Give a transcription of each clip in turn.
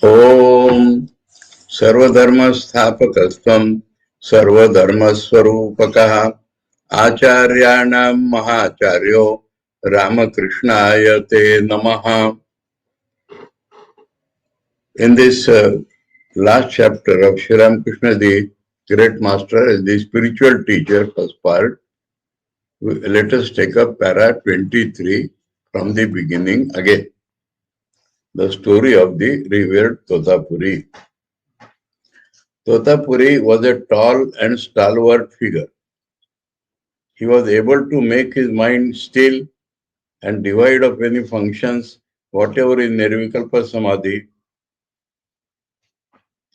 ओम सर्वधर्मस्थापकस्त्वं सर्वधर्मस्वरूपकः आचार्याणां महाचार्यो रामकृष्णाय ते नमः. In this last chapter of Sri Ramakrishna, the great master, as the spiritual teacher, first part, let us take up para 23 from the beginning again. The story of the revered Totapuri. Totapuri was a tall and stalwart figure. He was able to make his mind still and devoid of any functions, whatever is Nirvikalpa Samadhi,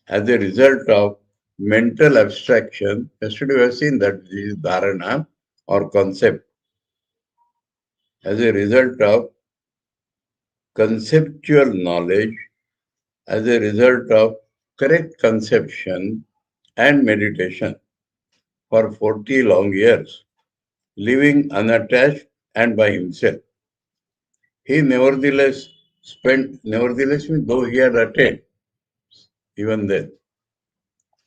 as a result of mental abstraction. Yesterday we have seen that this is dharana or concept. As a result of conceptual knowledge, as a result of correct conception and meditation for 40 long years, living unattached and by himself. He nevertheless means though he had attained, even then,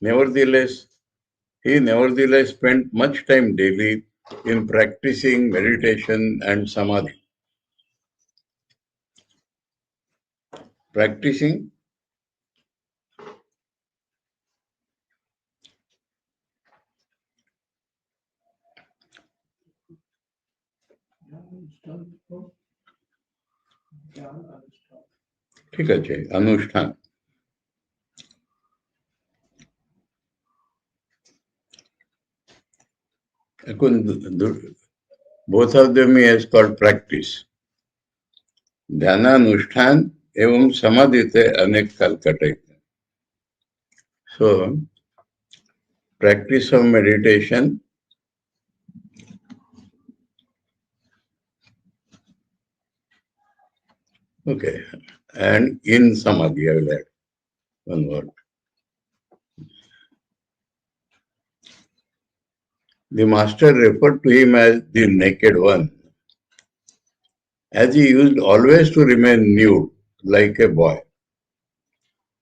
he nevertheless spent much time daily in practicing meditation and samadhi. Practicing ঠিক আছে अनुष्ठान. Both of them is called practice. ध्यानानुष्ठान एवं समाधिते अनेक काल कटे. So practice of meditation, okay, and in samadhi, I will add one word. The master referred to him as the naked one, as he used always to remain nude like a boy.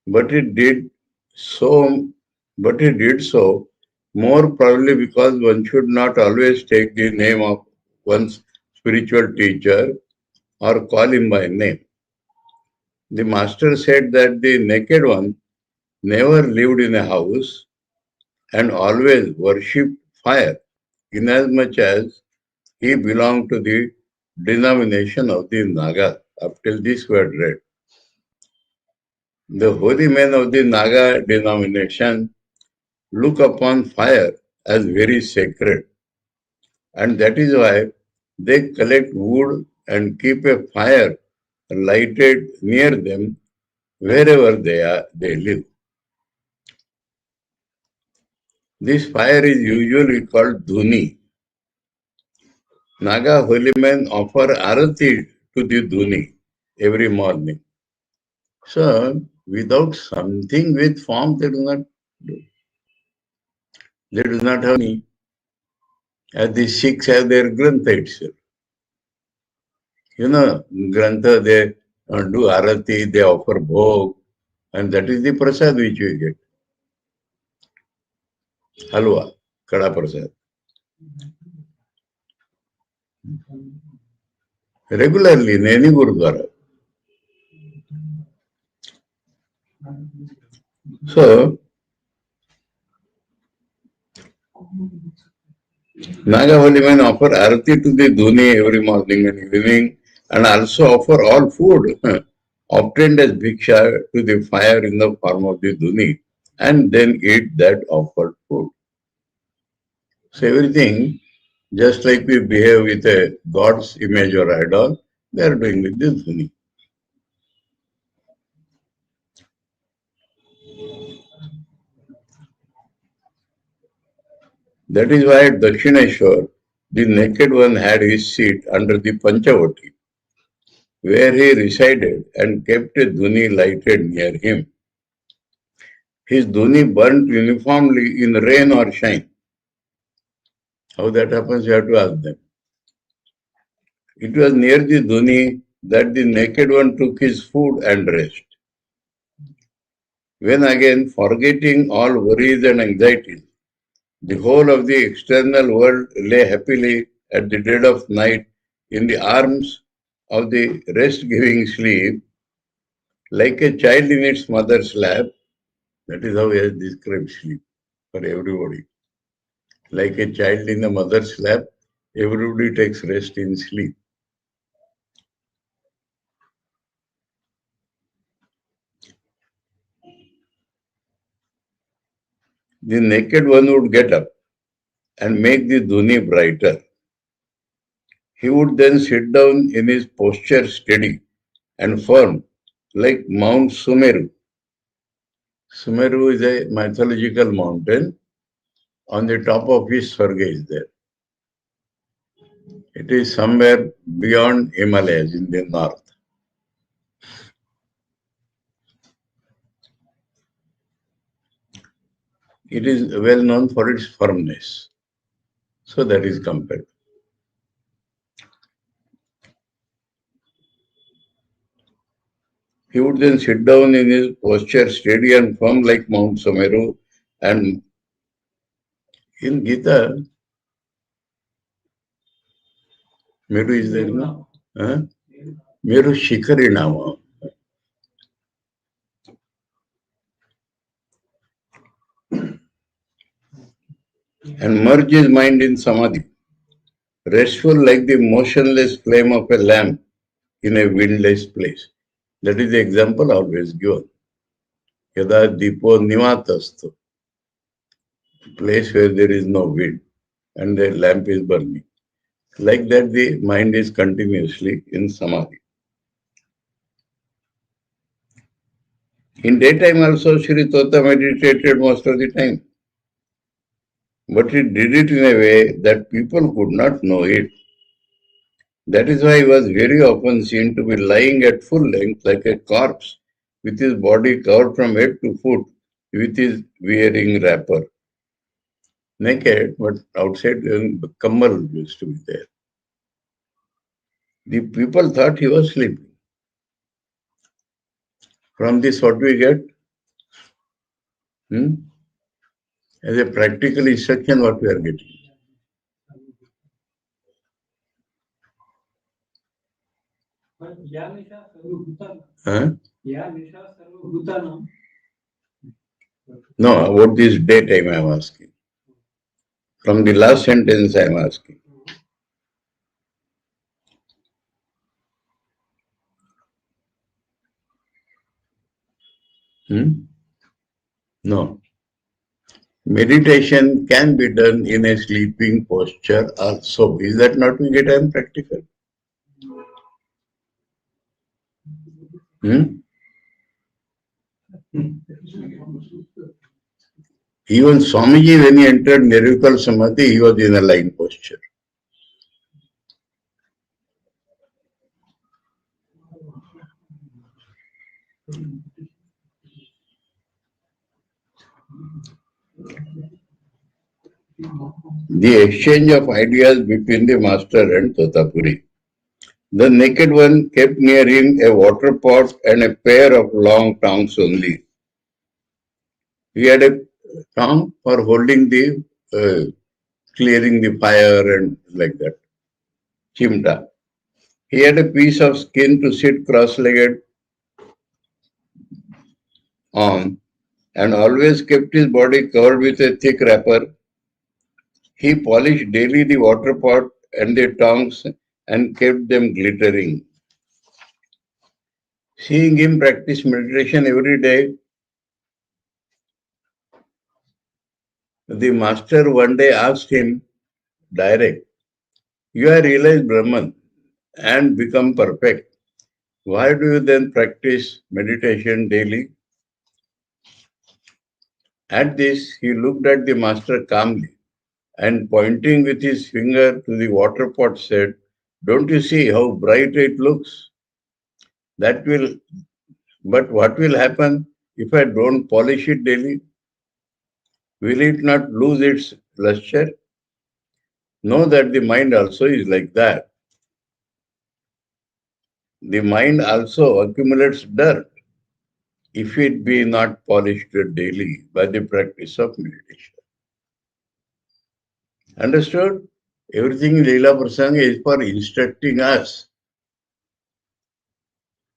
But he did so more probably because one should not always take the name of one's spiritual teacher or call him by name. The master said that the naked one never lived in a house and always worshipped fire, inasmuch as he belonged to the denomination of the Naga. Up till this we had read. The holy men of the Naga denomination look upon fire as very sacred, and that is why they collect wood and keep a fire lighted near them wherever they live. This fire is usually called dhuni. Naga holy men offer arati to the dhuni every morning. So, without something with form, they do not do. They do not have any. As the Sikhs have their Grantha itself. You know, Grantha, they do arati, they offer bhog, and that is the prasad which we get. halwa, kada prasad. Regularly in any Gurudwara. So, Nagavali men offer arati to the Dhuni every morning and evening and also offer all food obtained as bhiksha to the fire in the form of the Dhuni and then eat that offered food. So everything, just like we behave with a God's image or idol, they are doing with the Dhuni. That is why at Dakshineshwar, the naked one had his seat under the Panchavati, where he resided and kept a dhuni lighted near him. His dhuni burnt uniformly in rain or shine. How that happens, you have to ask them. It was near the dhuni that the naked one took his food and rest. When again, forgetting all worries and anxieties, the whole of the external world lay happily at the dead of night in the arms of the rest-giving sleep, like a child in its mother's lap. That is how he has described sleep for everybody. Like a child in a mother's lap, everybody takes rest in sleep. The naked one would get up and make the dhuni brighter. He would then sit down in his posture steady and firm, like Mount Sumeru. Sumeru is a mythological mountain. On the top of which Swarga is there. It is somewhere beyond Himalayas in the north. It is well known for its firmness. So that is compared. He would then sit down in his posture steady and firm like Mount Sumeru, and in Gita, Meru is there, no? Meru Shikari Nama. And merge his mind in Samadhi, restful like the motionless flame of a lamp in a windless place. That is the example always given. Yada Dipo Nimatastu, place where there is no wind and the lamp is burning. Like that, the mind is continuously in Samadhi. In daytime also, Sri Tota meditated most of the time. But he did it in a way that people could not know it. That is why he was very often seen to be lying at full length like a corpse, with his body covered from head to foot, with his wearing wrapper. Naked, but outside the kammal used to be there. The people thought he was sleeping. From this, what we get? As a practical instruction, what we are getting. No, about this daytime I am asking. From the last sentence I am asking. No. Meditation can be done in a sleeping posture also. Is that not we get practical? Even Swamiji, when he entered Nirvikal Samadhi, he was in a lying posture. The exchange of ideas between the master and Totapuri. The naked one kept near him a water pot and a pair of long tongs only. He had a tongue for holding the, clearing the fire and like that. Chimta. He had a piece of skin to sit cross-legged on and always kept his body covered with a thick wrapper. He polished daily the water pot and the tongs and kept them glittering. Seeing him practice meditation every day, the master one day asked him direct, "You have realized Brahman and become perfect. Why do you then practice meditation daily?" At this, he looked at the master calmly and pointing with his finger to the water pot said, "Don't you see how bright it looks? That will, but what will happen if I don't polish it daily? Will it not lose its luster? Know that the mind also is like that. The mind also accumulates dirt if it be not polished daily by the practice of meditation." Understood? Everything in Leela Prasanga is for instructing us.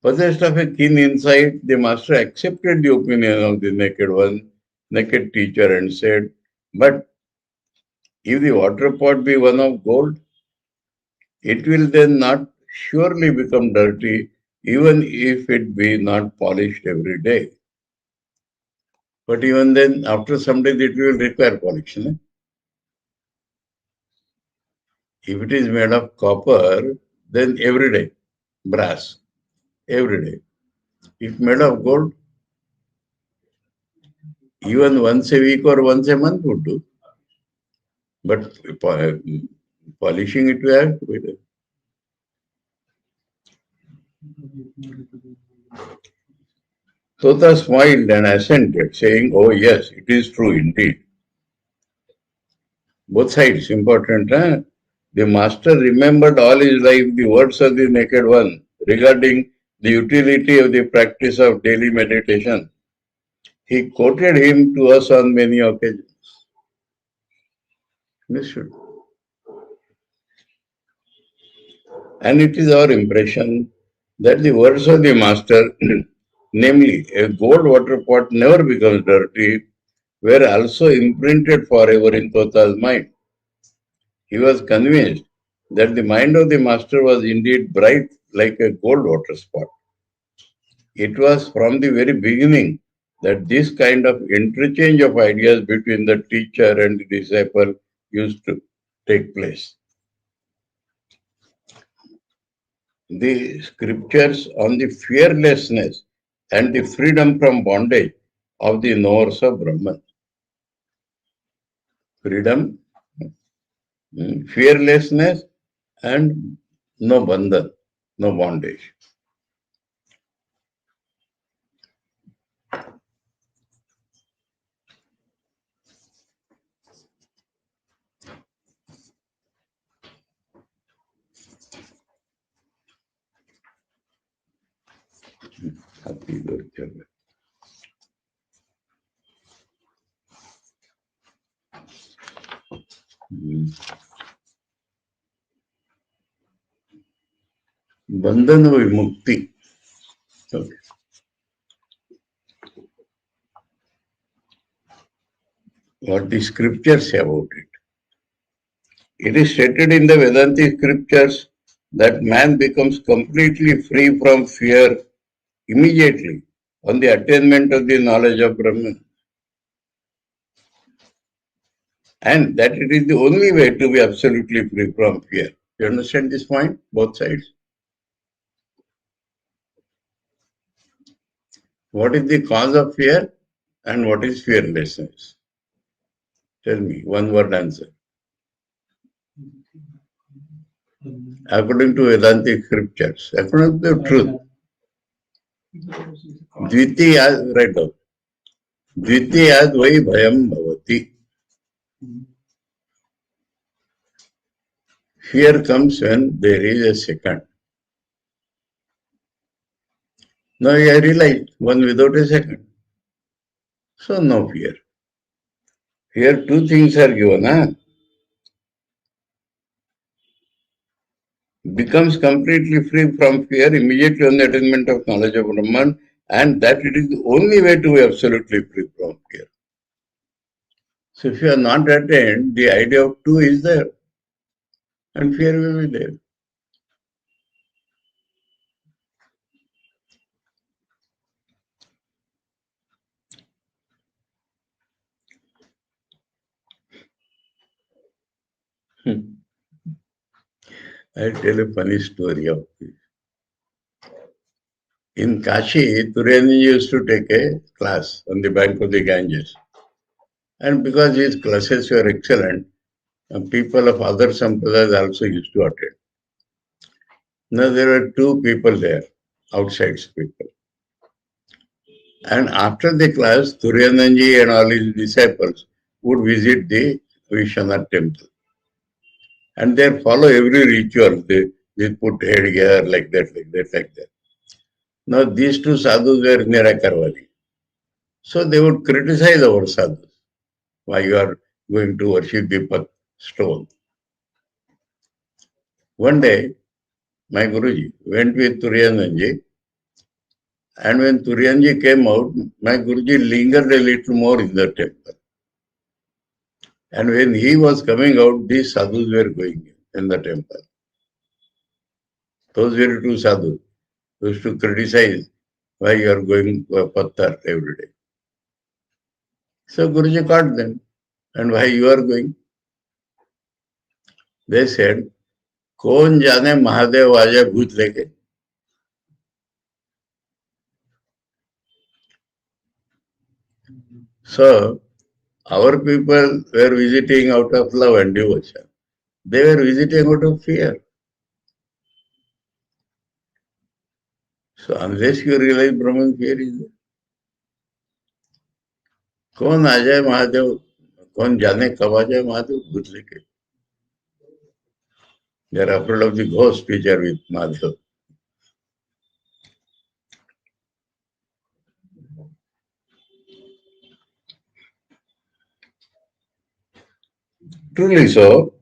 Possessed of a keen insight, the master accepted the opinion of the naked one, naked teacher, and said, "But if the water pot be one of gold, it will then not surely become dirty, even if it be not polished every day. But even then, after some days, it will require polish. No? If it is made of copper, then every day, brass, every day. If made of gold, even once a week or once a month would do. But polishing it, we have to be done. Tota smiled and assented, saying, "Oh, yes, it is true indeed." Both sides important. Huh? The master remembered all his life the words of the naked one regarding the utility of the practice of daily meditation. He quoted him to us on many occasions. Understood? And it is our impression that the words of the master, namely, a gold water pot never becomes dirty, were also imprinted forever in Tota's mind. He was convinced that the mind of the master was indeed bright like a gold water spot. It was from the very beginning that this kind of interchange of ideas between the teacher and the disciple used to take place. The scriptures on the fearlessness and the freedom from bondage of the knowers of Brahman. Freedom, fearlessness, and no bandhan, no bondage. Hagiographical. Bandhana vimukti. Okay. What the scriptures say about it. It is stated in the Vedantic scriptures that man becomes completely free from fear immediately on the attainment of the knowledge of Brahman. And that it is the only way to be absolutely free from fear. You understand this point? Both sides. What is the cause of fear and what is fearlessness? Tell me, one word answer. According to Vedantic scriptures, according to the truth. Dvitiyad, right now. Dvitiyad vai bhayam bhavati. Fear comes when there is a second. Now I realize one without a second. So no fear. Here two things are given. Becomes completely free from fear immediately on the attainment of knowledge of Brahman, and that it is the only way to be absolutely free from fear. So if you are not attained, the idea of two is there, and fear will be there. I'll tell a funny story of this. In Kashi, Turyanin used to take a class on the bank of the Ganges. And because his classes were excellent, people of other sampradayas also used to attend. Now there were two people there, outside people. And after the class, Turyananji and all his disciples would visit the Vishwanath temple. And they follow every ritual. They put headgear like that, like that, like that. Now these two sadhus were Nirakarvadi. So they would criticize our sadhus. Why you are going to worship the stone? One day, my Guruji went with Turiyananji, and when Turiyanji came out, my Guruji lingered a little more in the temple. And when he was coming out, these sadhus were going in the temple. Those were two sadhus who used to criticize why you are going to a pattar every day. So Guruji caught them. And why you are going? They said, कौन जाने महादेव आ जाए भूत लेके. So our people were visiting out of love and devotion. They were visiting out of fear. So unless you realize Brahman, fear is there. कौन आ जाए महादेव, कौन जाने कब आ जाए महादेव भूत लेके. They are afraid of the ghost which are with Madhav. Truly so,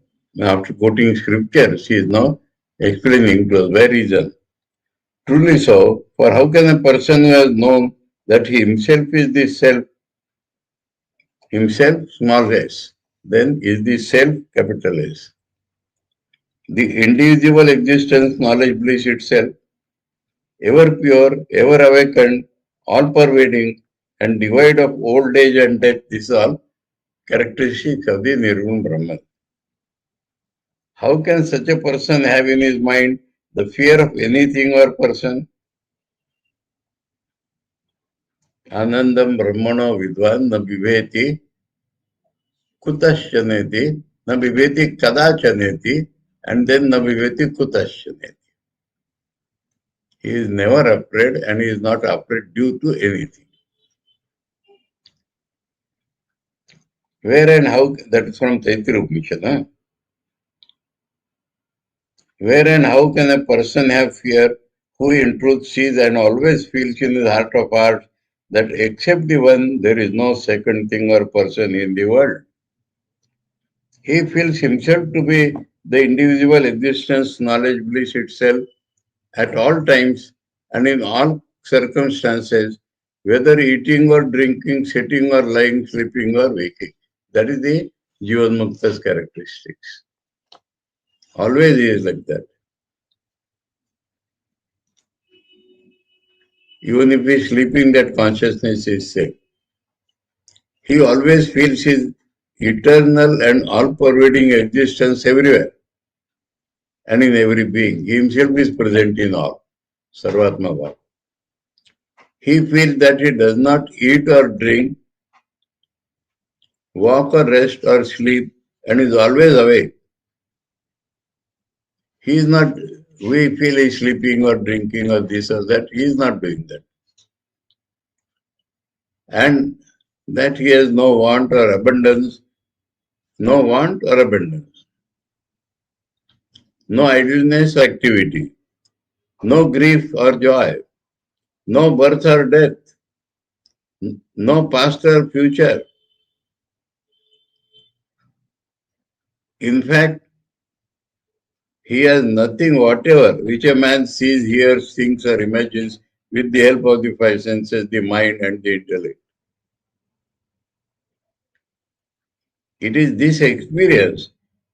after quoting scripture, she is now explaining to us by reason. Truly so, for how can a person who has known that he himself is the self, himself small s, then is the self capital S. The individual existence, knowledge, bliss itself, ever pure, ever awakened, all pervading, and devoid of old age and death, these are all characteristics of the Nirgun Brahman. How can such a person have in his mind the fear of anything or person? Anandam Brahmano Vidvan na biveti kutasyaneti na biveti kadachaneti and then na biveti kutasyaneti. He is never afraid and he is not afraid due to anything. Where and how, that is from Taittiriya Upanishad. Where and how can a person have fear who in truth sees and always feels in his heart of hearts that except the one, there is no second thing or person in the world? He feels himself to be the individual existence, knowledge, bliss itself at all times and in all circumstances, whether eating or drinking, sitting or lying, sleeping or waking. That is the Jivan Mukta's characteristics. Always he is like that. Even if he is sleeping, that consciousness is same. He always feels his eternal and all-pervading existence everywhere and in every being. He himself is present in all. Sarvatma Bhava. He feels that he does not eat or drink, walk or rest or sleep, and is always awake. He is not, we feel he is sleeping or drinking or this or that. He is not doing that. And that he has no want or abundance, no want or abundance, no idleness or activity, no grief or joy, no birth or death, no past or future, In fact, he has nothing whatever which a man sees, hears, thinks, or imagines with the help of the five senses, the mind, and the intellect. It is this experience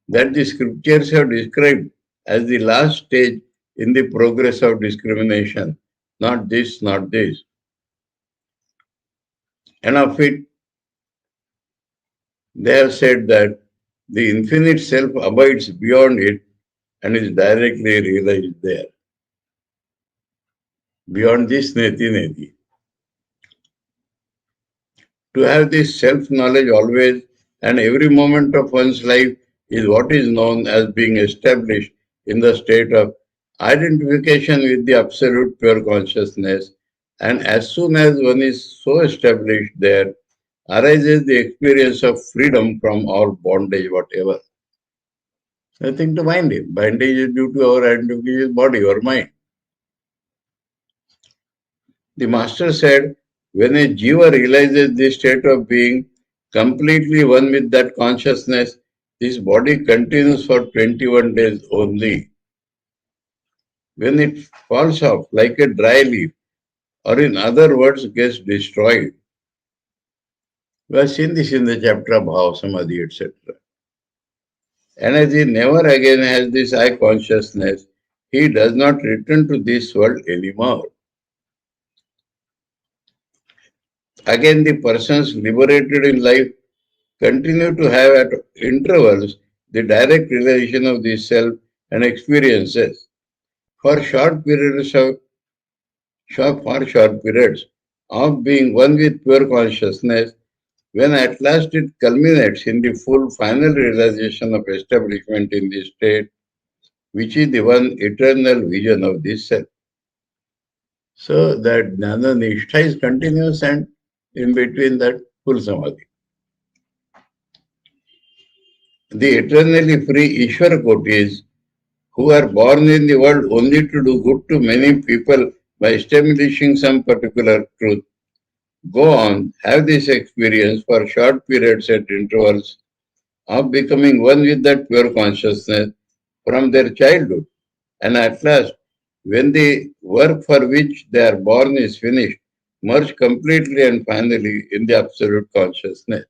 that the scriptures have described as the last stage in the progress of discrimination. Not this, not this. And of it, they have said that the infinite self abides beyond it and is directly realized there. Beyond this neti neti. To have this self-knowledge always and every moment of one's life is what is known as being established in the state of identification with the absolute pure consciousness. And as soon as one is so established there, arises the experience of freedom from all bondage whatever. Nothing to bind him. Bondage is due to our identification with body or mind. The master said, when a jiva realizes this state of being completely one with that consciousness, this body continues for 21 days only. When it falls off like a dry leaf, or in other words, gets destroyed. We have seen this in the chapter of Bhava, Samadhi, etc. And as he never again has this I consciousness, he does not return to this world anymore. Again, the persons liberated in life continue to have at intervals the direct realization of the self and experiences for short periods of being one with pure consciousness, when at last it culminates in the full final realization of establishment in this state, which is the one eternal vision of this self. So that Jnana Nishtha is continuous, and in between that full Samadhi. The eternally free Ishvara Kotis, who are born in the world only to do good to many people by establishing some particular truth, go on, have this experience for short periods at intervals of becoming one with that pure consciousness from their childhood. And at last, when the work for which they are born is finished, merge completely and finally in the absolute consciousness.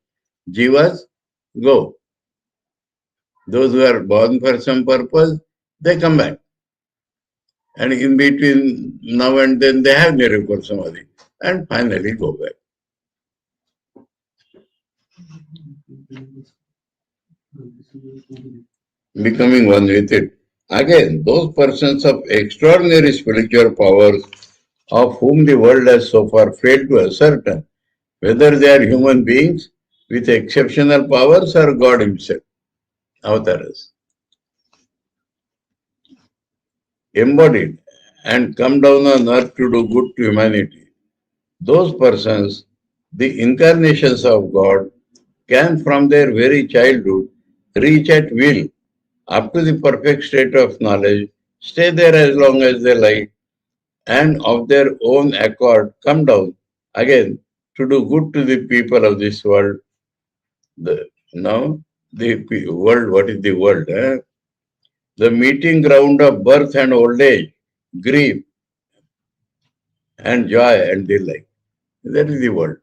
Jivas go. Those who are born for some purpose, they come back. And in between now and then they have Nirupur Samadhi and finally go back. Becoming one with it. Again, those persons of extraordinary spiritual powers of whom the world has so far failed to ascertain whether they are human beings with exceptional powers or God Himself, avatars, embodied and come down on earth to do good to humanity. Those persons, the incarnations of God, can from their very childhood reach at will up to the perfect state of knowledge, stay there as long as they like, and of their own accord come down again to do good to the people of this world. Now, the world, what is the world? The meeting ground of birth and old age, grief and joy and delight. That is the world.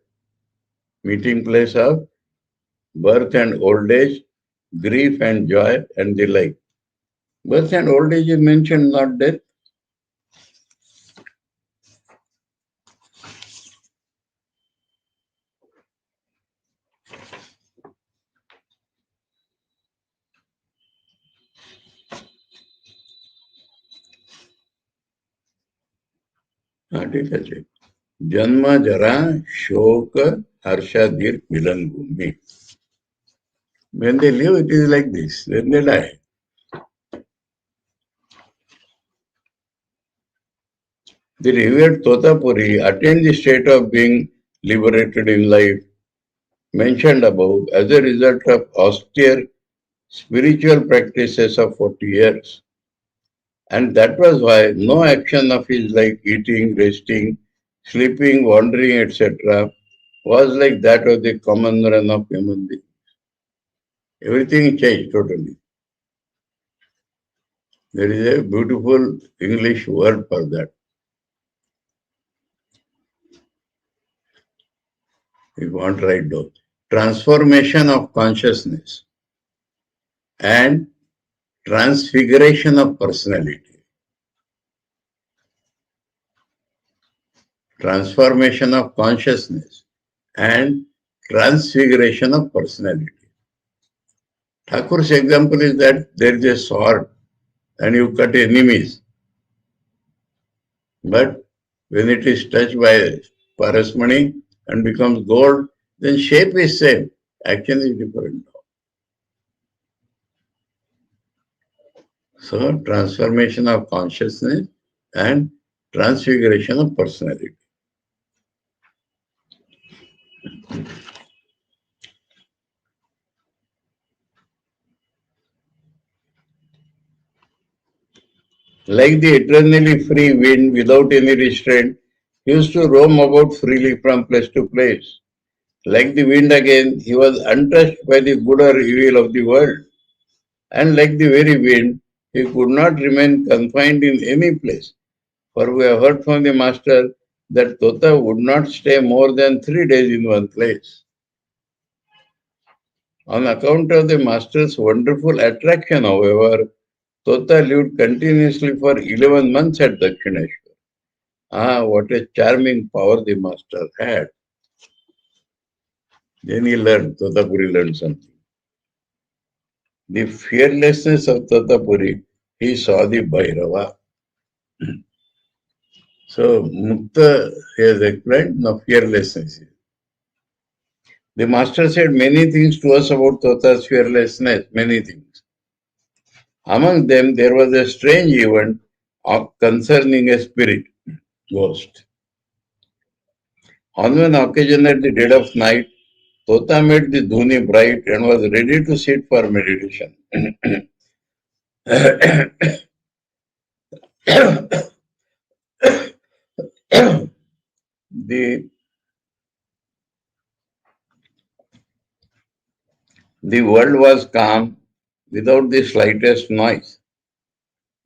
Meeting place of birth and old age, grief and joy and delight. Birth and old age is mentioned, not death. ठीक है. Janma jara shoka harshadir milan bhumi. When they live, it is like this. When they die, the revered Totapuri attained the state of being liberated in life, mentioned above, as a result of austere spiritual practices of 40 years. And that was why no action of his like eating, resting, sleeping, wandering, etc., was like that of the common run of human beings. Everything changed totally. There is a beautiful English word for that. If you want to write down. Transformation of consciousness and transfiguration of personality. Transformation of consciousness and transfiguration of personality. Thakur's example is that there is a sword and you cut enemies. But when it is touched by parasmani and becomes gold, then shape is same, action is different. So transformation of consciousness and transfiguration of personality. Like the eternally free wind without any restraint, he used to roam about freely from place to place. Like the wind again, he was untouched by the good or evil of the world. And like the very wind, he could not remain confined in any place. For we have heard from the master that Tota would not stay more than 3 days in one place. On account of the master's wonderful attraction, however, Tota lived continuously for 11 months at Dakshineshwar. Ah, what a charming power the master had. Then he learned, Totapuri learned something. The fearlessness of Totapuri, he saw the Bhairava. So, Mukta has explained, no fearlessness. The master said many things to us about Tota's fearlessness, many things. Among them, there was a strange event concerning a spirit, ghost. On one occasion at the dead of night, Tota made the dhuni bright and was ready to sit for meditation. The world was calm without the slightest noise.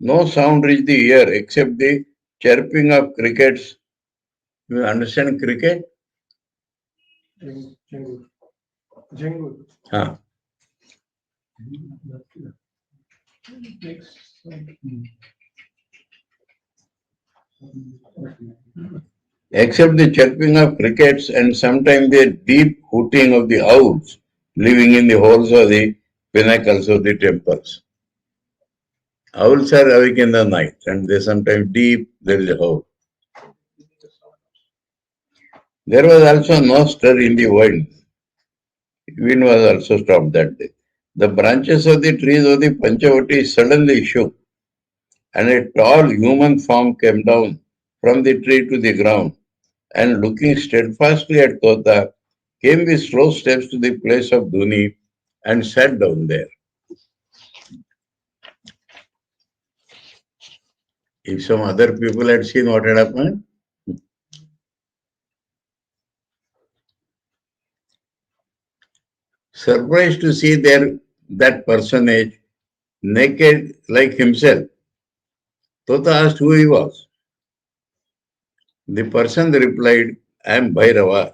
No sound reached the ear except the chirping of crickets. You understand cricket? Jingle. Huh. Except the chirping of crickets and sometimes the deep hooting of the owls living in the holes of the pinnacles of the temples. Owls are awake in the night and they sometimes deep, there is a howl. There was also no stir in the wind. Wind was also stopped that day. The branches of the trees of the Panchavati suddenly shook and a tall human form came down from the tree to the ground and looking steadfastly at Tota, came with slow steps to the place of Dhuni and sat down there. If some other people had seen what had happened, surprised to see that personage naked like himself. Tota asked who he was. The person replied, I am Bhairava,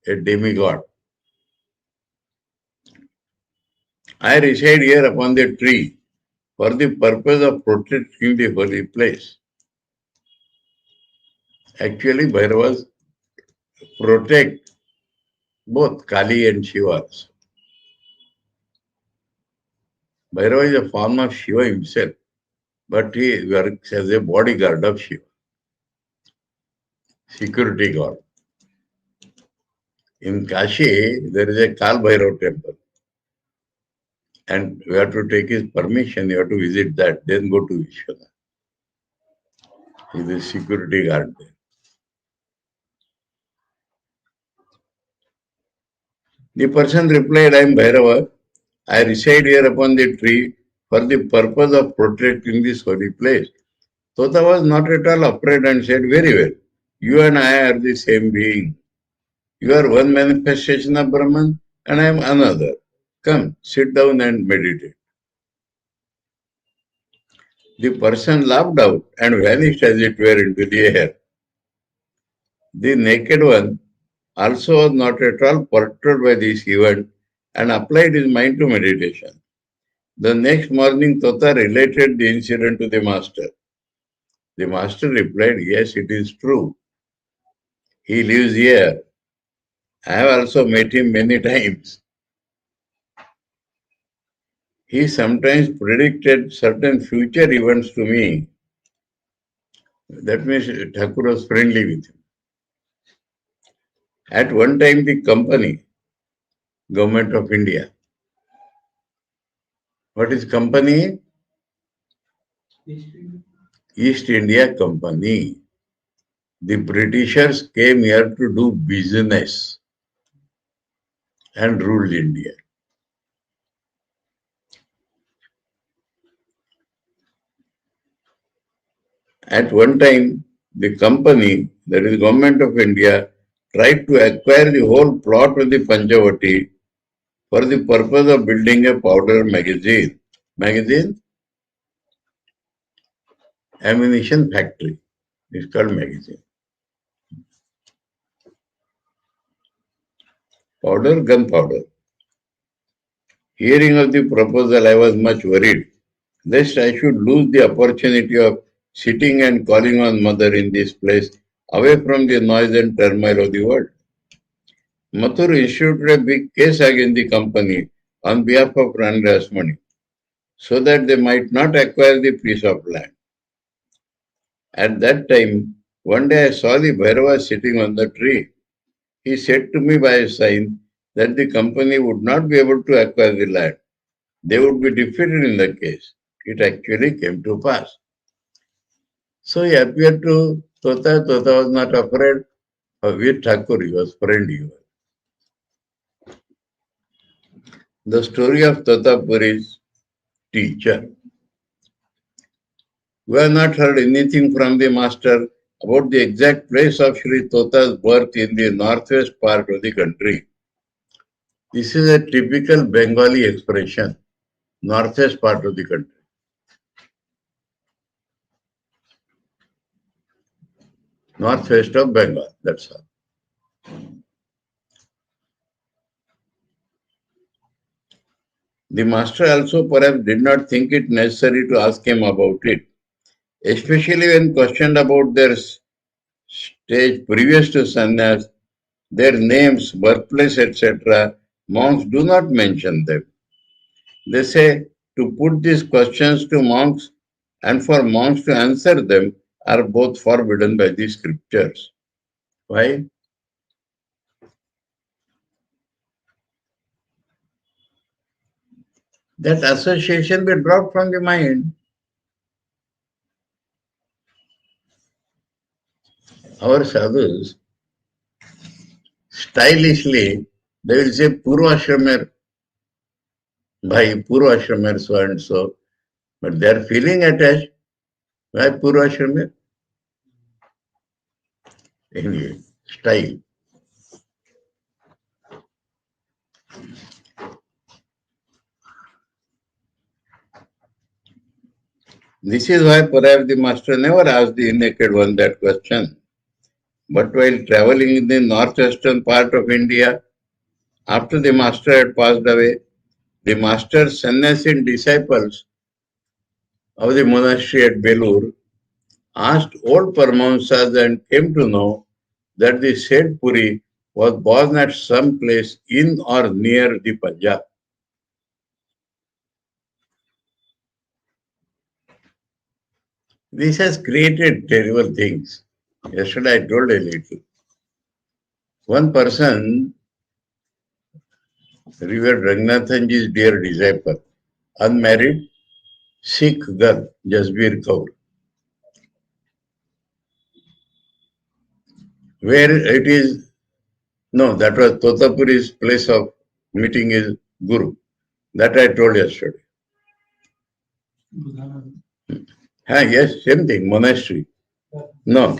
a demigod. I reside here upon the tree for the purpose of protecting the holy place. Actually, Bhairavas protect both Kali and Shiva. Bhairava is a form of Shiva himself, but he works as a bodyguard of Shiva, security guard. In Kashi, there is a Kal Bhairav temple. And we have to take his permission, you have to visit that, then go to Vishwanath. He is a security guard there. The person replied, I am Bhairava. I reside here upon the tree for the purpose of protecting this holy place. Tota was not at all afraid and said, very well, you and I are the same being. You are one manifestation of Brahman and I am another. come, sit down and meditate. The person laughed out and vanished as it were into the air. The naked one also was not at all perturbed by this event and applied his mind to meditation. The next morning, Tota related the incident to the master. The master replied, yes, it is true. He lives here. I have also met him many times. He sometimes predicted certain future events to me. That means Thakur was friendly with him. At one time, the company, Government of India. What is company? East India Company. The Britishers came here to do business and ruled India. At one time, the company, that is Government of India, tried to acquire the whole plot of the Panchavati for the purpose of building a powder magazine. Ammunition factory. It's called magazine. Powder, gunpowder. Hearing of the proposal, I was much worried, lest I should lose the opportunity of sitting and calling on Mother in this place, away from the noise and turmoil of the world. Mathur issued a big case against the company on behalf of Randra's money, so that they might not acquire the piece of land. At that time, one day I saw the Bhairava sitting on the tree. He said to me by a sign that the company would not be able to acquire the land. They would be defeated in the case. It actually came to pass. So he appeared to Tota. Tota was not afraid. With Thakur, he was friendly. The story of Totapuri's teacher. We have not heard anything from the master about the exact place of Sri Tota's birth in the northwest part of the country. This is a typical Bengali expression, northwest part of the country. Northwest of Bengal, that's all. The master also perhaps did not think it necessary to ask him about it, especially when questioned about their stage previous to sannyas, their names, birthplace, etc. Monks do not mention them. They say to put these questions to monks and for monks to answer them are both forbidden by the scriptures. Why? That association will drop from the mind. Our sadhus, stylishly, they will say Purvashramer, Bhai, Purvashramer, so and so, but they are feeling attached. Why Purvashramer? Anyway, style. This is why perhaps the master never asked the naked one that question. But while traveling in the northwestern part of India, after the master had passed away, the master's sannyasi disciples of the monastery at Belur asked old Paramahamsas and came to know that the said Puri was born at some place in or near the Punjab. This has created terrible things. Yesterday I told a little. One person, Revered Ranganathanji's dear disciple, unmarried, Sikh girl, Jasbir Kaur, where it is, no, that was Totapuri's place of meeting his Guru. That I told yesterday. Yes, same thing, monastery. No.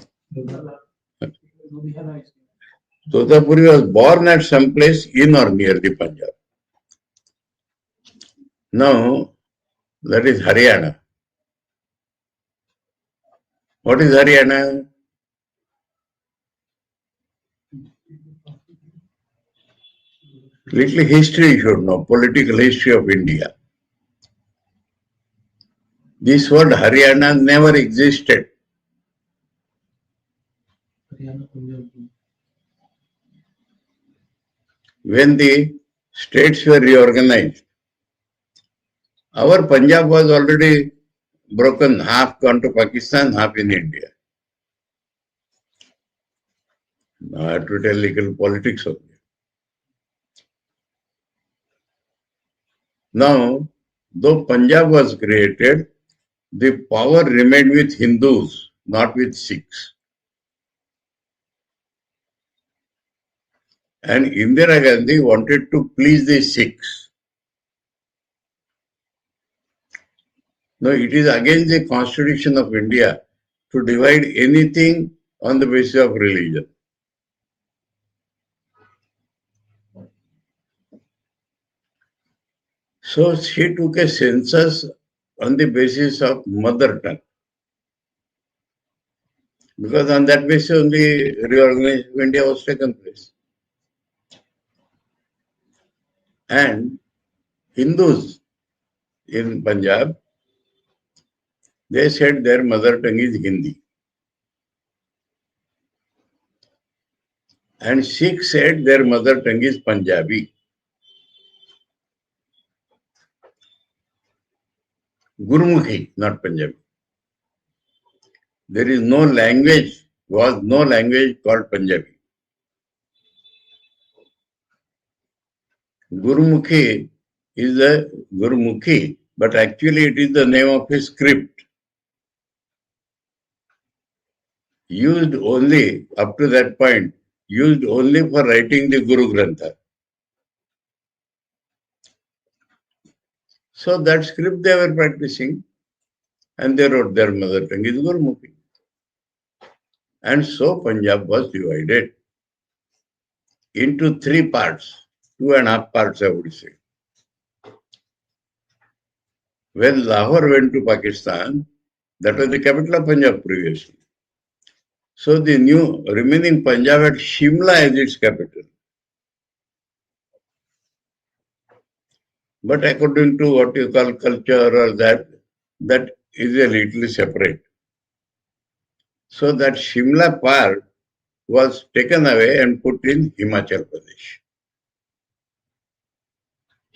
Totapuri was born at some place in or near the Punjab. Now, that is Haryana. What is Haryana? Little history you should know, political history of India. This word Haryana never existed. When the states were reorganized, our Punjab was already broken, half gone to Pakistan, half in India. Now I have to tell legal politics only. Now, though Punjab was created, the power remained with Hindus, not with Sikhs. And Indira Gandhi wanted to please the Sikhs. No, it is against the Constitution of India to divide anything on the basis of religion. So she took a census on the basis of mother tongue. Because on that basis only reorganization of India was taken place. And Hindus in Punjab, they said their mother tongue is Hindi. And Sikhs said their mother tongue is Punjabi. Gurmukhi, not Punjabi. There is no language, was no language called Punjabi. Gurmukhi is a Gurmukhi, but actually it is the name of a script. Used only, up to that point, used only for writing the Guru Grantha. So that script they were practicing and they wrote their mother tongue is Gurmukhi. And so Punjab was divided into three parts, 2.5 parts I would say. When Lahore went to Pakistan, that was the capital of Punjab previously. So the new remaining Punjab had Shimla as its capital. But according to what you call culture or that is a little separate. So that Shimla part was taken away and put in Himachal Pradesh.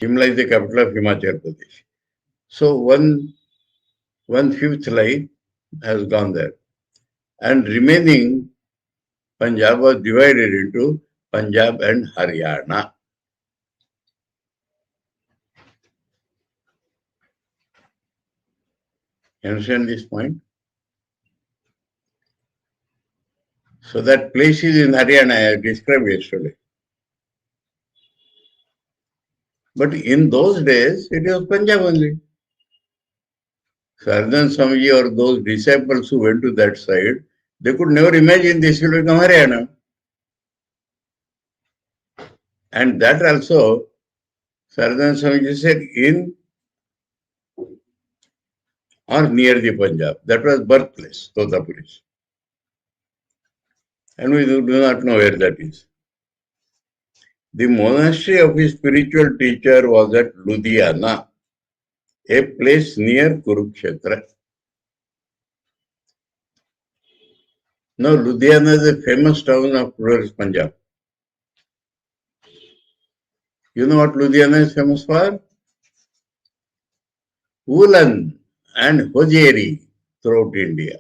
Shimla is the capital of Himachal Pradesh. So one-fifth line has gone there. And remaining Punjab was divided into Punjab and Haryana. You understand this point? So that place is in Haryana, I described yesterday. But in those days, it was Punjab only. Saradananda Swamiji or those disciples who went to that side, they could never imagine this will become Haryana. And that also, Saradananda Swamiji said in or near the Punjab. That was birthplace, Totapuri. And we do not know where that is. The monastery of his spiritual teacher was at Ludhiana, a place near Kurukshetra. Now, Ludhiana is a famous town of rural Punjab. You know what Ludhiana is famous for? Woolen and hosiery throughout India.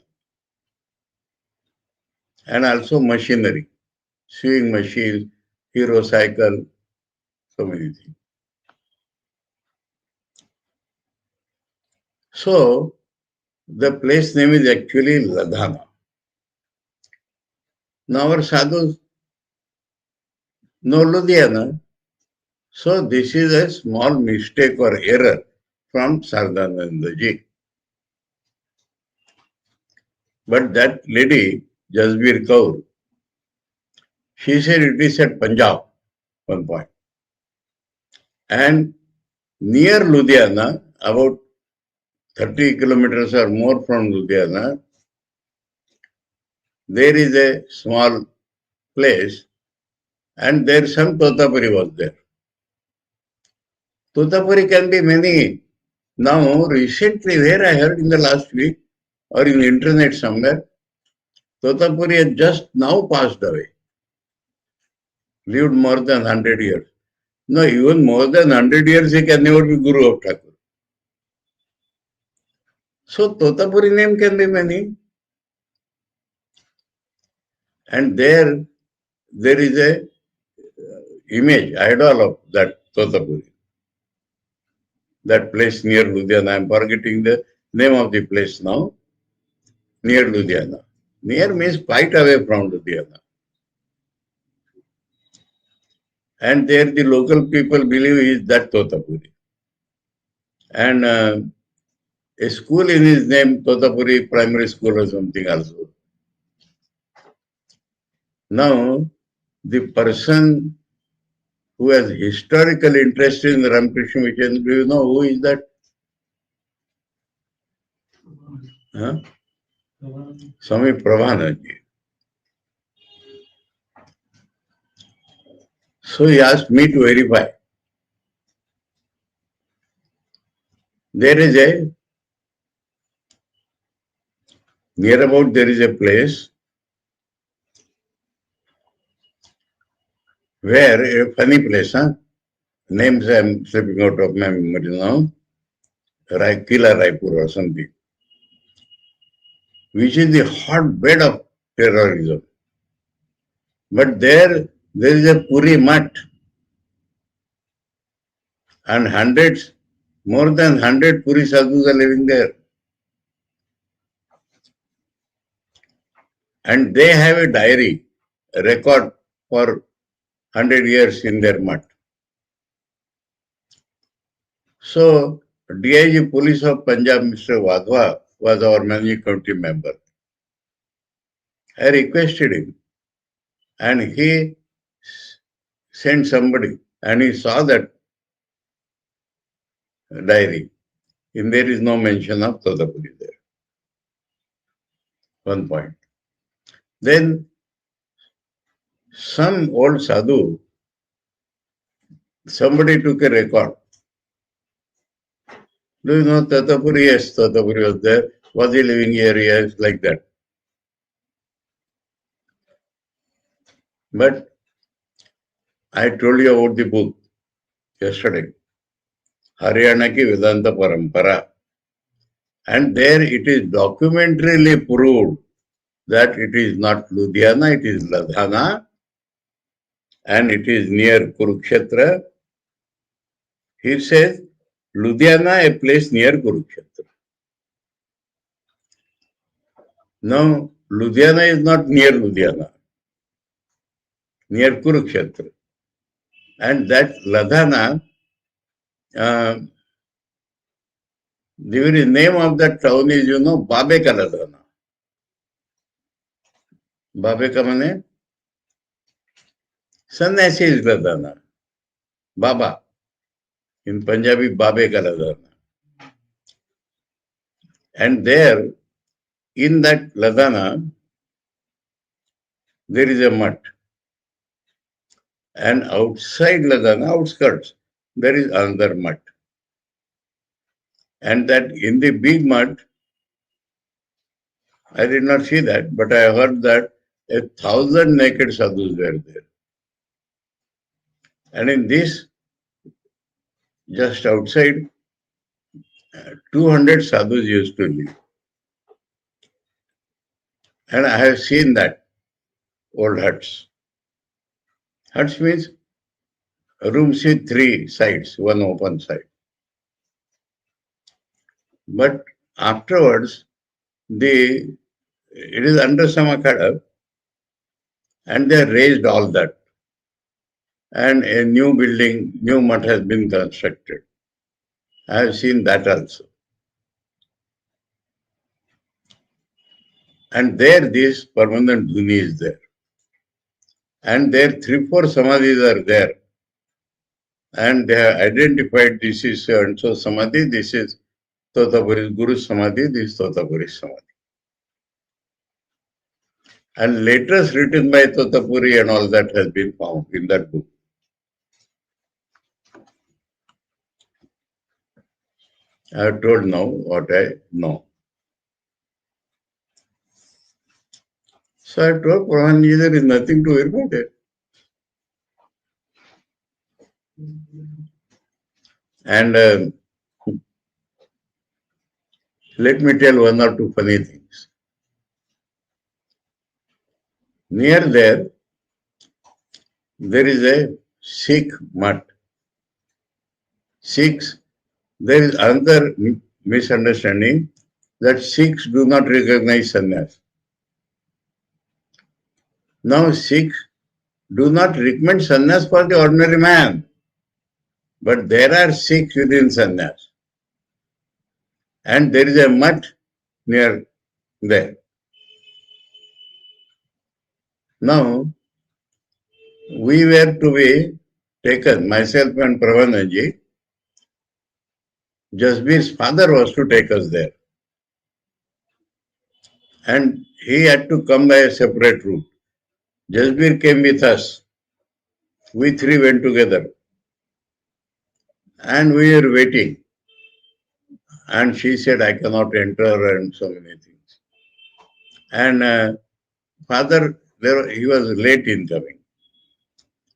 And also machinery, sewing machines, hero cycle, so many things. So, the place name is actually Ladhana. Now our sadhus know Ludhiana. So this is a small mistake or error from Saradananda ji. But that lady, Jasbir Kaur, she said it is at Punjab, one point. And Near Ludhiana, about 30 kilometers or more from Ludhiana, there is a small place, and there some Totapuri was there. Totapuri can be many. Now, recently, where I heard in the last week or in the internet somewhere, Totapuri has just now passed away. Lived more than 100 years. No, even more than 100 years, he can never be Guru of Thakur. So, Totapuri name can be many. And there is a image, idol of that Totapuri. That place near Ludhiana. I am forgetting the name of the place now. Near Ludhiana. Near means quite away from Ludhiana. And there the local people believe is that Totapuri. And a school in his name, Totapuri Primary School or something also. Now, the person who has historical interest in Ramakrishna mission, do you know who is that? Huh? Swami Prabhananji. So he asked me to verify. There is near about there is a place where, a funny place, names I am slipping out of my memory now, Kila Raipur or something, which is the hotbed of terrorism. But there is a Puri Mutt, and hundreds, more than 100 Puri sadhus are living there. And they have a diary, a record for 100 years in their mutt. So, DIG Police of Punjab, Mr. Wadhwa, was our managing committee member. I requested him, and he sent somebody, and he saw that diary. And there is no mention of Totapuri there. One point. Then some old sadhu, somebody took a record. Do you know Totapuri? Yes, Totapuri was there. Was he living here? Yes, like that. But I told you about the book yesterday, Haryana ki Vedanta Parampara. And there it is documentarily proved that it is not Ludhiana, it is Ladhana, and it is near Kurukshetra. He says, Ludhiana, a place near Kurukshetra. Now, Ludhiana is not near Ludhiana, near Kurukshetra. And that Ladhana, the very name of that town is, Babeka Ladhana. Babeka means Sannyasi is Ladhana. Baba. In Punjabi, Babeka Ladhana. And there, in that Ladhana, there is a mutt. And outside Ladhana, outskirts, there is another mutt. And that in the big mutt, I did not see that, but I heard that 1,000 naked sadhus were there. And in this, just outside, 200 sadhus used to live. And I have seen that, old huts. Huts means rooms with 3 sides, one open side. But afterwards, it is under some akhada, and they raised all that. And a new building, new mutt has been constructed. I have seen that also. And there this permanent dhuni is there. And there 3-4 samadhis are there. and they have identified this is and so Samadhi, this is Totapuri Guru Samadhi, this is Totapuri Samadhi. And letters written by Totapuri and all that has been found in that book. I have told now what I know. So I told Prabhupada, there is nothing to worry about it. And let me tell one or two funny things. Near there is a Sikh mutt. Sikhs, there is another misunderstanding that Sikhs do not recognize sannyas. Now Sikhs do not recommend sannyas for the ordinary man. But there are Sikhs within sannyas. And there is a mutt near there. Now, we were to be taken, myself and Pravananji. Jasbir's father was to take us there. And he had to come by a separate route. Jasbir came with us. We three went together. And we were waiting. And she said, I cannot enter, and so many things. And father, he was late in coming.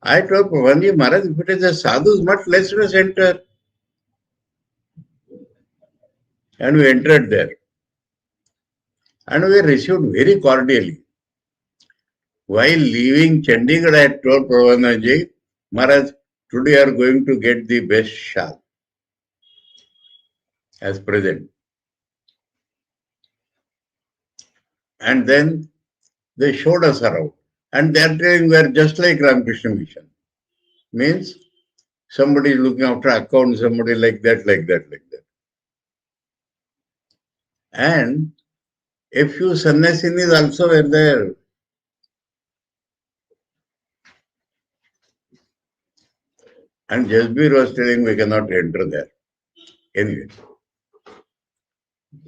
I told Pravanji Maharaj, if it is a sadhu's mutt, let us enter. And we entered there. And we were received very cordially. While leaving Chandigarh, I told Pravanji, Maharaj, today you are going to get the best shal as present. And then they showed us around. And they are telling we are just like Ramakrishna Mission. Means somebody is looking after account, somebody like that, like that, like that. And a few sannyasinis also were there. And Jasbir was telling we cannot enter there. Anyway,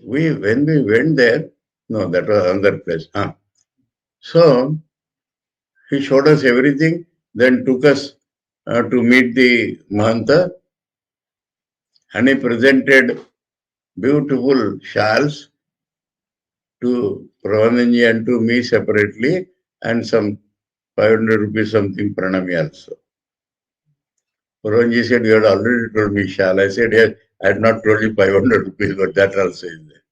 when we went there, no, that was another place. So, he showed us everything, then took us to meet the Mahanta, and he presented beautiful shawls to Pravananji and to me separately, and some 500 rupees something pranami also. Pravanji said, you had already told me shawl. I said, yes, I had not told you 500 rupees, but that also is there.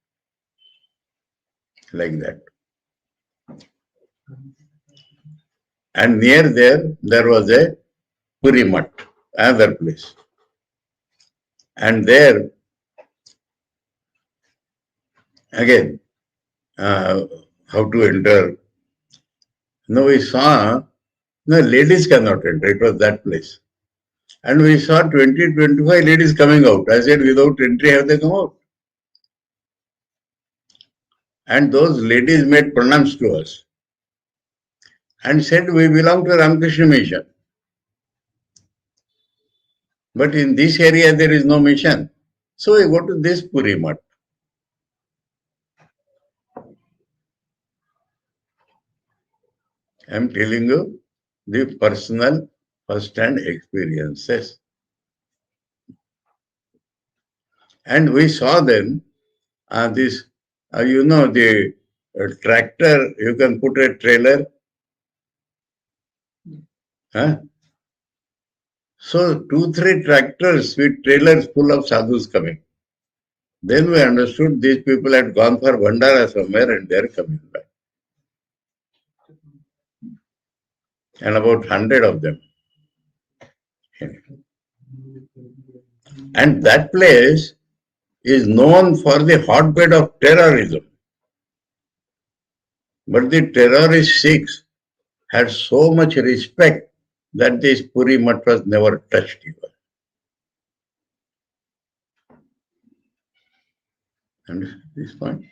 Like that. And near there was a Puri Mutt, another place. And there, again, how to enter. No, we saw, no, ladies cannot enter. It was that place. And we saw 20-25 ladies coming out. I said, without entry, have they come out? And those ladies made pranams to us and said, we belong to Ramakrishna Mission. But in this area, there is no mission. So we go to this Puri Mutt. I am telling you the personal first-hand experiences. And we saw then this, the tractor, you can put a trailer. Huh? So 2-3 tractors with trailers full of sadhus coming. Then we understood these people had gone for Bhandara somewhere and they are coming back. And about 100 of them. And that place is known for the hotbed of terrorism. But the terrorist Sikhs had so much respect that this Puri Mutt was never touched even. Understand this point?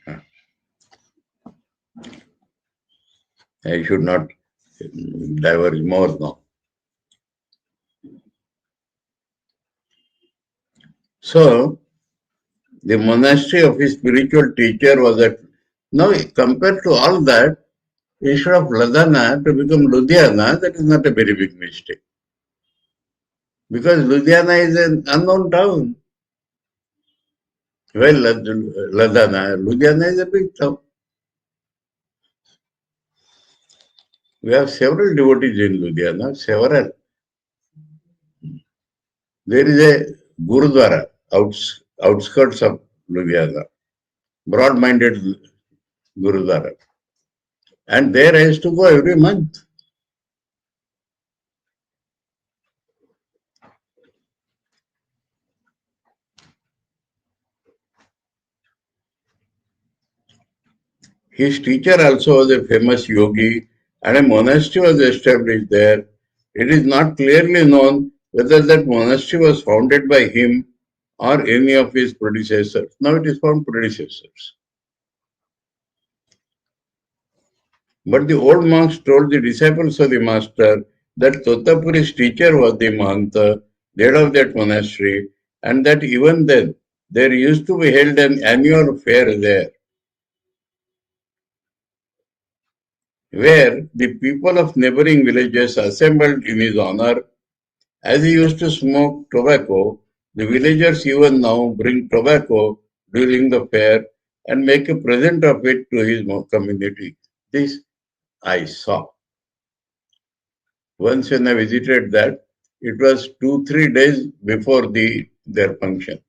I should not diverge more now. So, the monastery of his spiritual teacher was at, now compared to all that, instead of Ladana to become Ludhiana, that is not a very big mistake. Because Ludhiana is an unknown town. Well, Ladana, Ludhiana is a big town. We have several devotees in Ludhiana, several. There is a Gurudwara outskirts of Ludhiana, broad-minded Gurudwara. And there I used to go every month. His teacher also was a famous yogi and a monastery was established there. It is not clearly known whether that monastery was founded by him or any of his predecessors. Now it is found predecessors. But the old monks told the disciples of the master that Totapuri's teacher was the Mahanta, the head of that monastery, and that even then there used to be held an annual fair there, where the people of neighboring villages assembled in his honor. As he used to smoke tobacco, the villagers even now bring tobacco during the fair and make a present of it to his community. This I saw. Once when I visited that, it was 2-3 days before their function.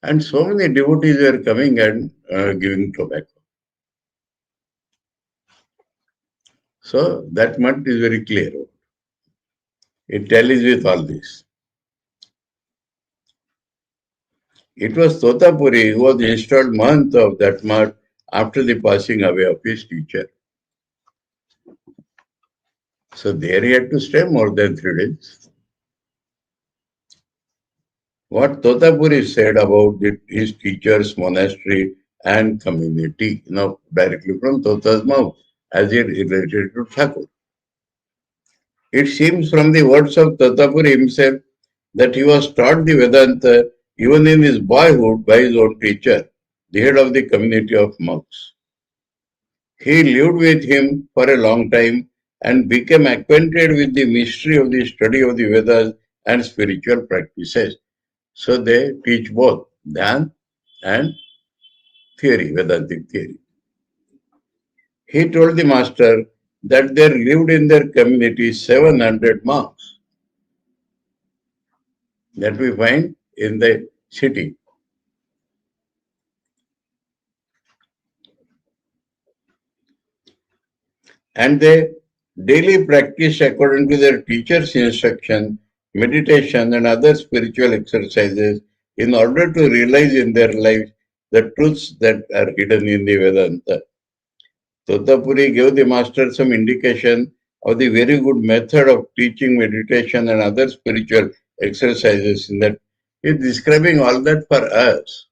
And so many devotees were coming and giving tobacco. So that much is very clear. It tallies with all this. It was Totapuri who was installed month of that month after the passing away of his teacher. So there he had to stay more than 3 days. What Totapuri said about his teacher's monastery and community, directly from Tota's mouth, as it related to Thakur. It seems from the words of Totapuri himself that he was taught the Vedanta even in his boyhood by his own teacher, the head of the community of monks. He lived with him for a long time and became acquainted with the mystery of the study of the Vedas and spiritual practices. So they teach both Dhyan and theory, Vedantic theory. He told the master that there lived in their community 700 monks that we find in the city. And they daily practice according to their teacher's instruction, meditation and other spiritual exercises in order to realize in their lives the truths that are hidden in the Vedanta. Totapuri gave the master some indication of the very good method of teaching meditation and other spiritual exercises in that. He is describing all that for us.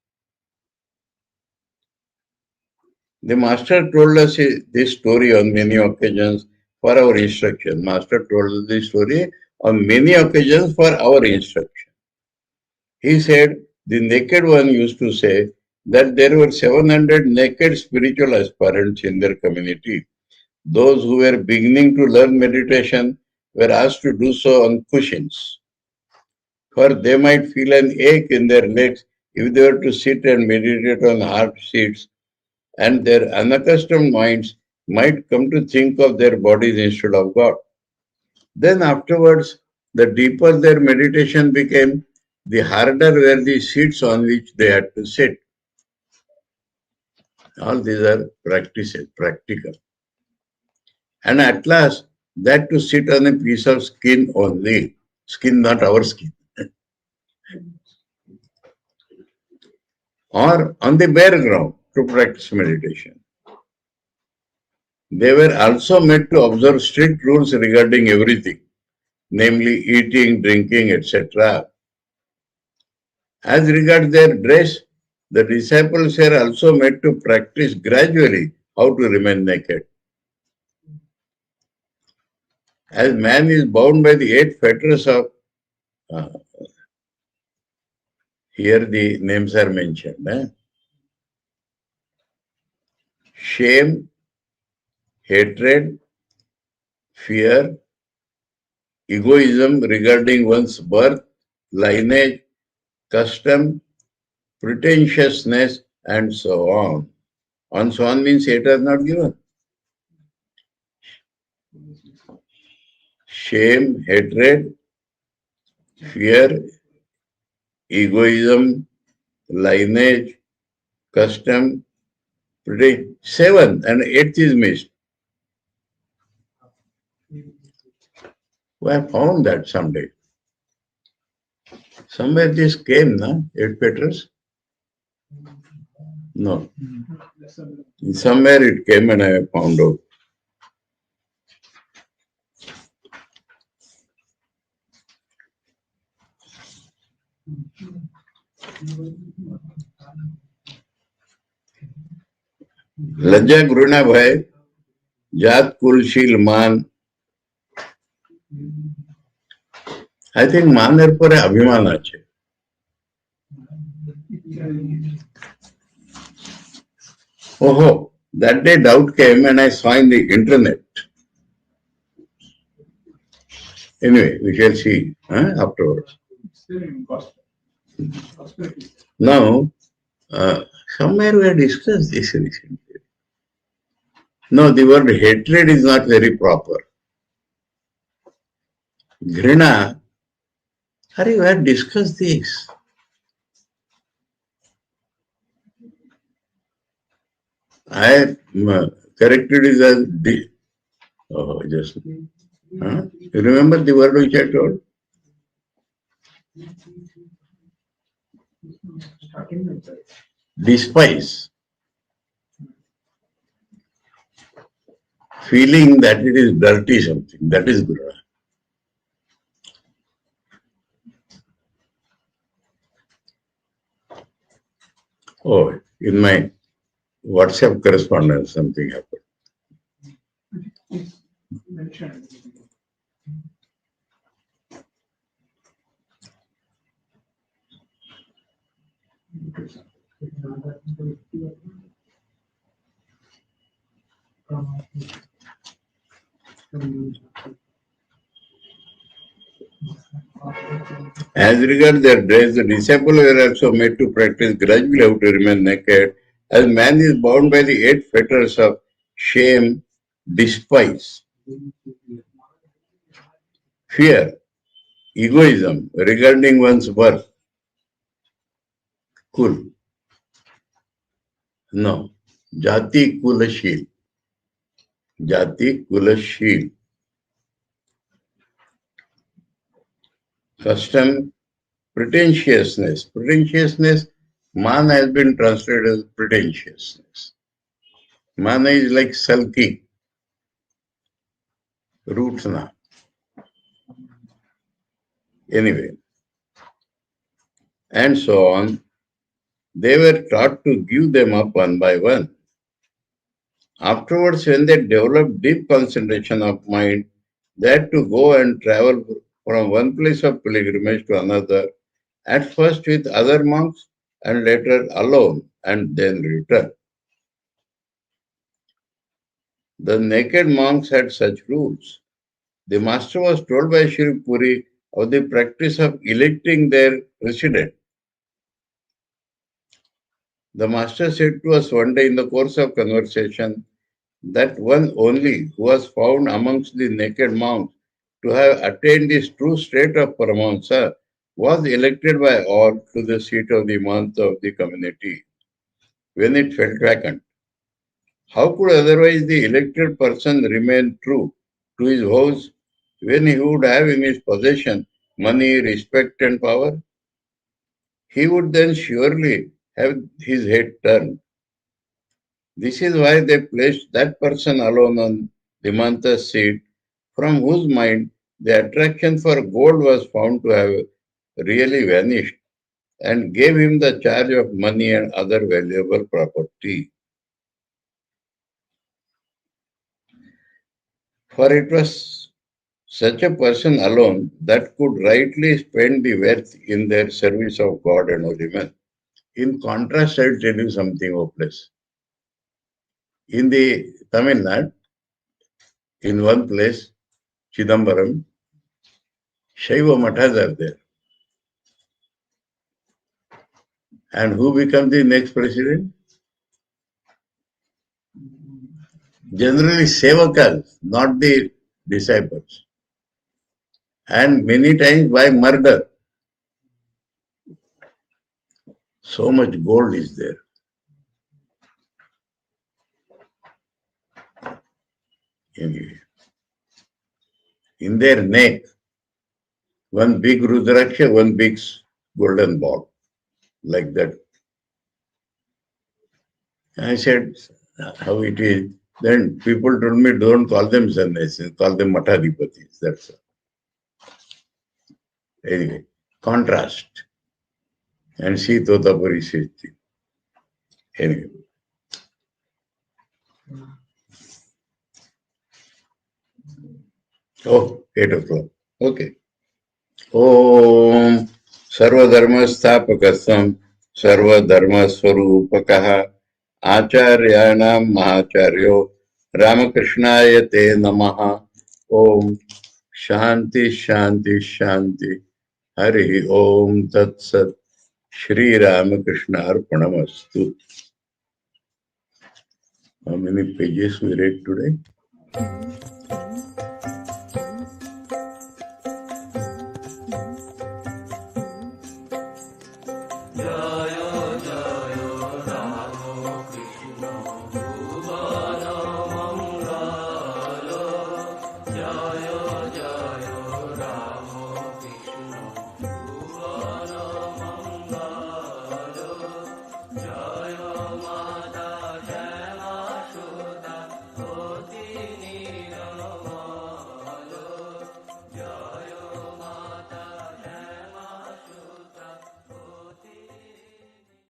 The master told us this story on many occasions for our instruction. Master told us this story on many occasions for our instruction. He said the naked one used to say that there were 700 naked spiritual aspirants in their community. Those who were beginning to learn meditation were asked to do so on cushions, for they might feel an ache in their legs if they were to sit and meditate on hard seats, and their unaccustomed minds might come to think of their bodies instead of God. Then afterwards, the deeper their meditation became, the harder were the seats on which they had to sit. All these are practices, practical. And at last, that to sit on a piece of skin only, skin not our skin, or on the bare ground to practice meditation. They were also made to observe strict rules regarding everything, namely eating, drinking, etc. As regards their dress, the disciples are also made to practice gradually how to remain naked. As man is bound by the 8 fetters of, uh, Here the names are mentioned. Shame, hatred, fear, egoism regarding one's birth, lineage, custom, pretentiousness, and so on. On so on means it is not given. Shame, hatred, fear, egoism, lineage, custom, seven, and eighth is missed. We have found that someday. Somewhere this came, na? 8 Petrus? No. Somewhere it came and I found out. लज्जा घृणा भय जात कुलशील मान I think मानेर पर अभिमान আছে Oh, that day doubt came and I saw in the internet. Anyway, we shall see afterwards. Now, somewhere we have discussed this recently. No, the word hatred is not very proper. Grina, Hari, we have discussed this. I corrected it as just. You remember the word which I told? Despise. Feeling that it is dirty something. That is Guru. Oh, in my WhatsApp correspondence, something happened. As regards their dress, the disciples were also made to practice gradually how to remain naked, as man is bound by the 8 fetters of shame, despise, fear, egoism regarding one's birth. Kul. No. Jati kulashil. Jati kulashil. Custom, pretentiousness. Pretentiousness, man has been translated as pretentiousness. Mana is like sulky. Rutna. Anyway. And so on. They were taught to give them up one by one. Afterwards, when they developed deep concentration of mind, they had to go and travel from one place of pilgrimage to another, at first with other monks and later alone, and then return. The naked monks had such rules. The master was told by Shri Puri of the practice of electing their resident. The master said to us one day in the course of conversation that one only who was found amongst the naked monks to have attained this true state of Paramahansa was elected by all to the seat of the month of the community when it felt vacant. How could otherwise the elected person remain true to his vows when he would have in his possession money, respect, and power? He would then surely have his head turned. This is why they placed that person alone on the mantra's seat, from whose mind the attraction for gold was found to have really vanished, and gave him the charge of money and other valuable property. For it was Such a person alone that could rightly spend the wealth in their service of God and holy men. In contrast, I'll tell you something hopeless. In the Tamil Nadu, in one place, Chidambaram, Shaiva Mathas are there. And who becomes the next president? Generally, Sevakas, not the disciples. And many times by murder. So much gold is there. Anyway, in their neck, one big Rudraksha, one big golden ball, like that. I said, how it is. Then people told me, don't call them sannyasis, call them Mathadipatis. That's all. Anyway, contrast. And see Totapuri Sriti. Anyway. Oh, 8 o'clock. Okay. Om Sarvadharma Sthapakasam Sarvadharma Swarupakaha Acharyanam Mahacharyo Ramakrishnaya Te Namaha. Om Shanti Shanti Shanti Hari Om Tat Sat Sri Ramakrishna Arpanamastu. How many pages we read today?